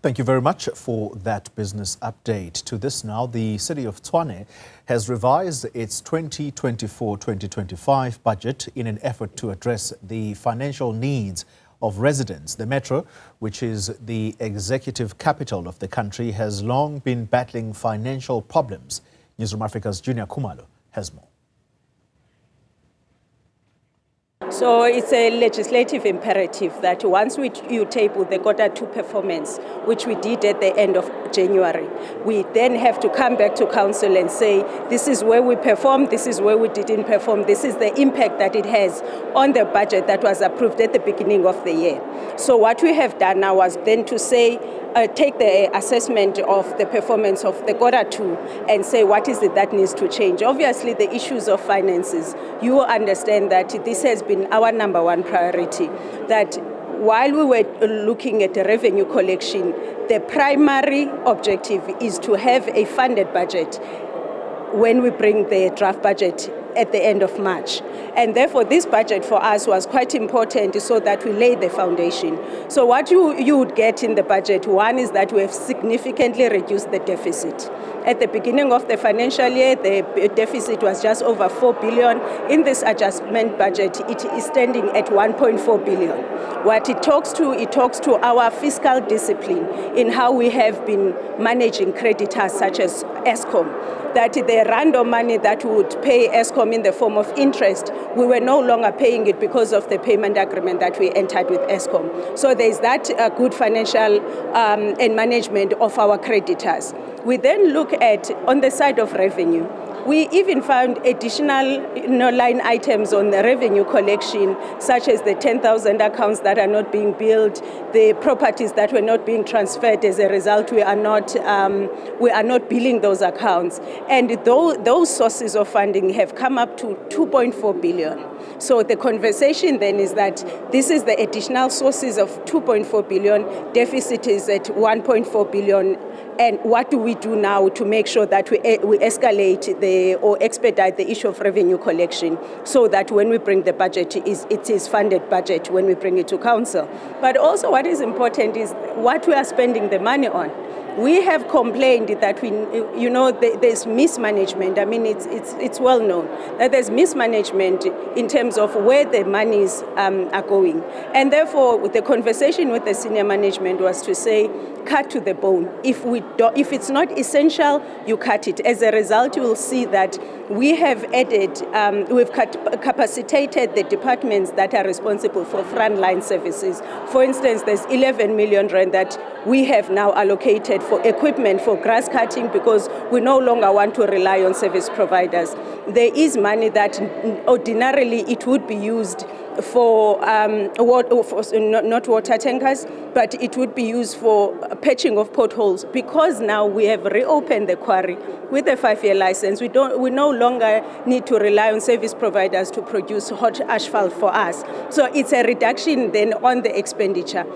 Thank you very much for that business update. To this now, the City of Tshwane has revised its 2024-2025 budget in an effort to address the financial needs of residents. The metro, which is the executive capital of the country, has long been battling financial problems. Newzroom Afrika's Juniour Khumalo has more. So it's a legislative imperative that once you table the Q2 performance, which we did at the end of January, we then have to come back to council and say, this is where we performed, this is where we didn't perform, this is the impact that it has on the budget that was approved at the beginning of the year. So what we have done now was then to say, take the assessment of the performance of the Q2 and say what is it that needs to change. Obviously, the issues of finances, you understand that this has been our number one priority, that while we were looking at the revenue collection, the primary objective is to have a funded budget when we bring the draft budget at the end of March. And therefore, this budget for us was quite important so that we lay the foundation. So what you would get in the budget, one is that we have significantly reduced the deficit. At the beginning of the financial year, the deficit was just over 4 billion. In this adjustment budget, it is standing at 1.4 billion. What it talks to our fiscal discipline in how we have been managing creditors such as Eskom, that the random money that we would pay Eskom in the form of interest, we were no longer paying it because of the payment agreement that we entered with Eskom. So there's that good financial and management of our creditors. We then look at, on the side of revenue, we even found additional line items on the revenue collection, such as the 10,000 accounts that are not being billed, the properties that were not being transferred. As a result, we are not billing those accounts. And those sources of funding have come up to 2.4 billion. So the conversation then is that this is the additional sources of 2.4 billion, deficit is at 1.4 billion, and what do we do now to make sure that we escalate or expedite the issue of revenue collection so that when we bring the budget, it is funded budget when we bring it to council. But also what is important is what we are spending the money on. We have complained that there's mismanagement. I mean, it's well known that there's mismanagement in terms of where the monies are going. And therefore, the conversation with the senior management was to say, cut to the bone. If it's not essential, you cut it. As a result, you will see that we have added, we've capacitated the departments that are responsible for frontline services. For instance, there's 11 million rand that we have now allocated for equipment for grass cutting because we no longer want to rely on service providers. There is money that ordinarily it would be used for, not water tankers, but it would be used for patching of potholes. Because now we have reopened the quarry with a 5-year license, we no longer need to rely on service providers to produce hot asphalt for us. So it's a reduction then on the expenditure.